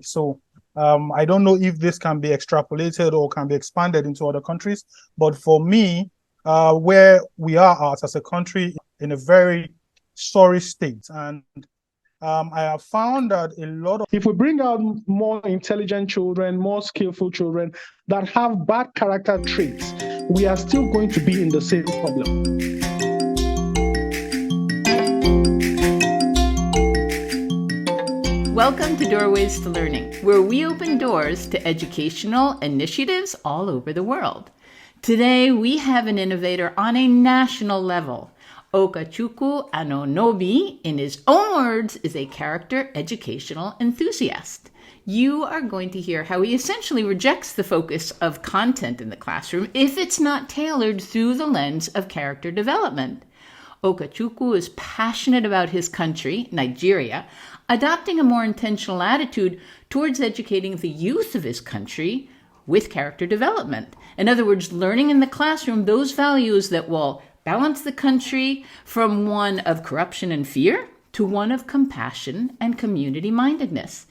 So I don't know if this can be extrapolated or can be expanded into other countries. But for me, where we are as a country in a very sorry state, and I have found that a lot of, if we bring out more intelligent children, more skillful children that have bad character traits, we are still going to be in the same problem. Welcome to Doorways to Learning, where we open doors to educational initiatives all over the world. Today, we have an innovator on a national level. Okechukwu Anunobi, in his own words, is a character educational enthusiast. You are going to hear how he essentially rejects the focus of content in the classroom if it's not tailored through the lens of character development. Okechukwu is passionate about his country, Nigeria, adopting a more intentional attitude towards educating the youth of his country with character development. In other words, learning in the classroom those values that will balance the country from one of corruption and fear to one of compassion and community-mindedness.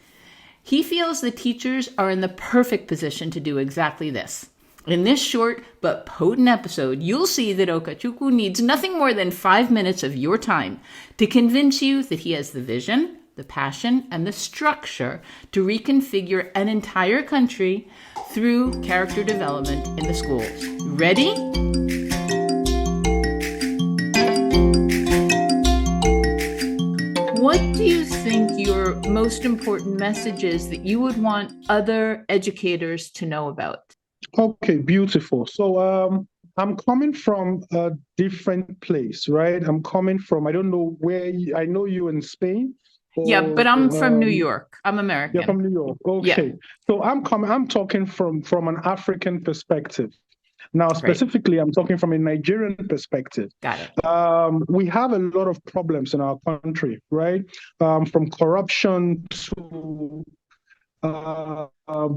He feels that teachers are in the perfect position to do exactly this. In this short but potent episode, you'll see that Okechukwu needs nothing more than 5 minutes of your time to convince you that he has the vision, the passion, and the structure to reconfigure an entire country through character development in the schools. Ready? What do you think your most important message is that you would want other educators to know about? Okay, beautiful. So I'm coming from a different place, right? I'm coming from, I don't know where, I know you in Spain. Yeah, but I'm from New York. I'm American. You're from New York. Okay. Yeah. So I'm talking from an African perspective. Now, specifically, right. I'm talking from a Nigerian perspective. Got it. We have a lot of problems in our country, right? From corruption to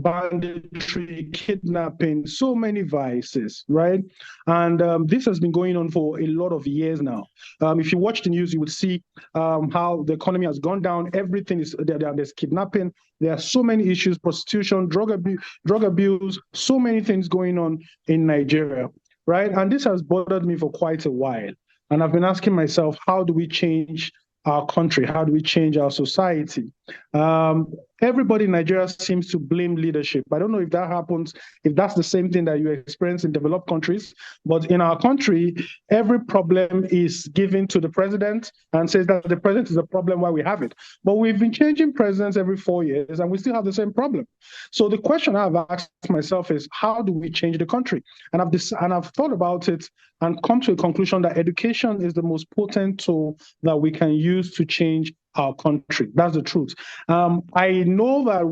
banditry, kidnapping, so many vices, right? And this has been going on for a lot of years now. If you watch the news, you would see how the economy has gone down. Everything is there's kidnapping. There are so many issues: prostitution, drug abuse, so many things going on in Nigeria, right? And this has bothered me for quite a while. And I've been asking myself, how do we change our country? How do we change our society? Everybody in Nigeria seems to blame leadership. I don't know if that happens, if that's the same thing that you experience in developed countries, but in our country, every problem is given to the president and says that the president is the problem why we have it. But we've been changing presidents every 4 years and we still have the same problem. So the question I've asked myself is, how do we change the country? And I've thought about it and come to a conclusion that education is the most potent tool that we can use to change our country. That's the truth. I know that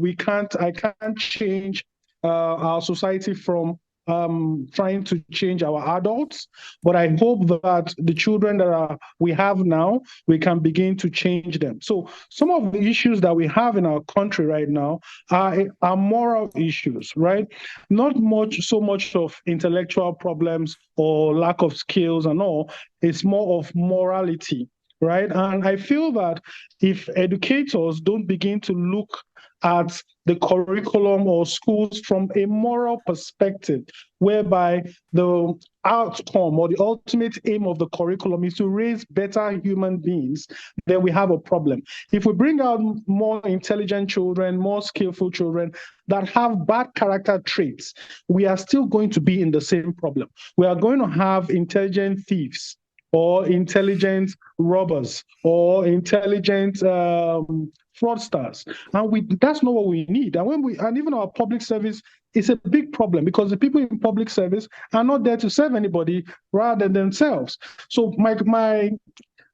I can't change our society from trying to change our adults, but I hope that the children that we have now, we can begin to change them. So some of the issues that we have in our country right now are moral issues, right? Not so much of intellectual problems or lack of skills and all. It's more of morality. Right. And I feel that if educators don't begin to look at the curriculum or schools from a moral perspective, whereby the outcome or the ultimate aim of the curriculum is to raise better human beings, then we have a problem. If we bring out more intelligent children, more skillful children that have bad character traits, we are still going to be in the same problem. We are going to have intelligent thieves, or intelligent robbers, or intelligent fraudsters, and that's not what we need. And even our public service is a big problem because the people in public service are not there to serve anybody rather than themselves. So my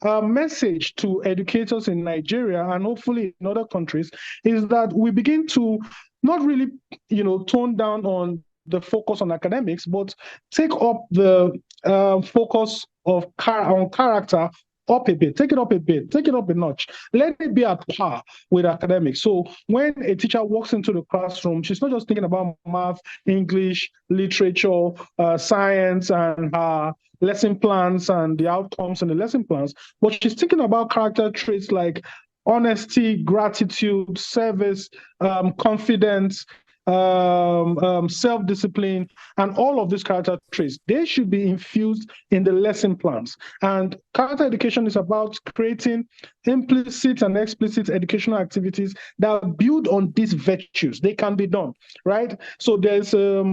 message to educators in Nigeria and hopefully in other countries is that we begin to not really, tone down on the focus on academics, but take up the focus on character up a bit, take it up a notch. Let it be at par with academics. So when a teacher walks into the classroom, she's not just thinking about math, English, literature, science, and lesson plans and the outcomes and the lesson plans, but she's thinking about character traits like honesty, gratitude, service, confidence, self-discipline, and all of these character traits. They should be infused in the lesson plans. And character education is about creating implicit and explicit educational activities that build on these virtues. They can be done, right? So there's a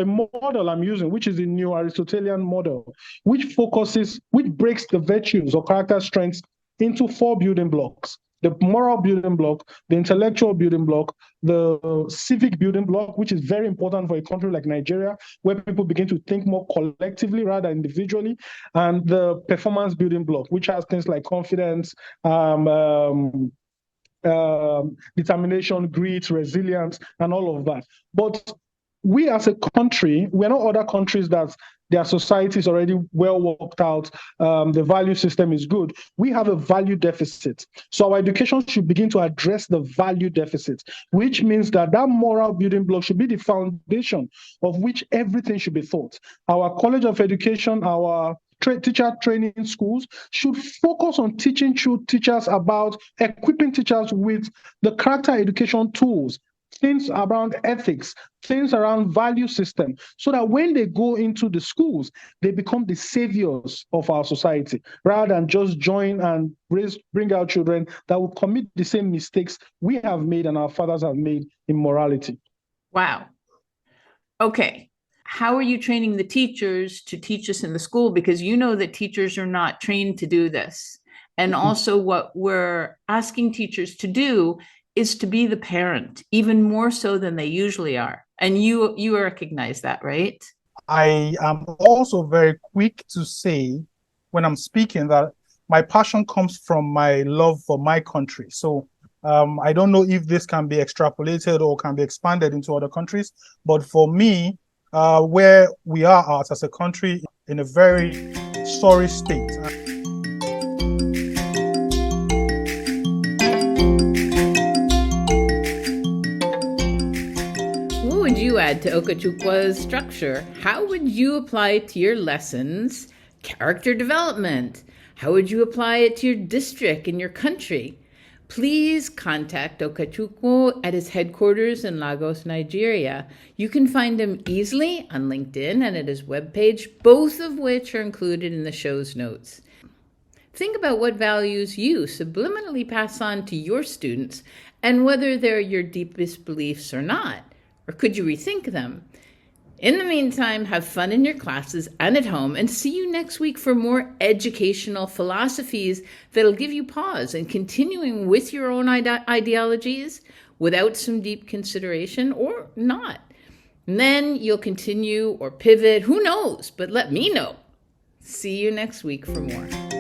model I'm using, which is the New Aristotelian model, which breaks the virtues or character strengths into 4 building blocks: the moral building block, the intellectual building block, the civic building block, which is very important for a country like Nigeria, where people begin to think more collectively rather than individually, and the performance building block, which has things like confidence, determination, grit, resilience, and all of that. But we as a country, we're not other countries that their society is already well worked out, the value system is good. We have a value deficit. So our education should begin to address the value deficit, which means that moral building block should be the foundation of which everything should be taught. Our College of Education, our teacher training schools should focus on teaching teachers about equipping teachers with the character education tools, things around ethics, things around value system, so that when they go into the schools, they become the saviors of our society, rather than just join and bring out children that will commit the same mistakes we have made and our fathers have made in morality. Wow. Okay. How are you training the teachers to teach us in the school? Because you know that teachers are not trained to do this. And also what we're asking teachers to do is to be the parent, even more so than they usually are. And you recognize that, right? I am also very quick to say when I'm speaking that my passion comes from my love for my country. So I don't know if this can be extrapolated or can be expanded into other countries, but for me, where we are as a country in a very sorry state. What would you add to Okechukwa's structure? How would you apply it to your lessons? Character development. How would you apply it to your district and your country? Please contact Okechukwu at his headquarters in Lagos, Nigeria. You can find him easily on LinkedIn and at his webpage, both of which are included in the show's notes. Think about what values you subliminally pass on to your students and whether they're your deepest beliefs or not. Or could you rethink them? In the meantime, have fun in your classes and at home, and see you next week for more educational philosophies that'll give you pause and continuing with your own ideologies without some deep consideration or not. And then you'll continue or pivot, who knows, but let me know. See you next week for more.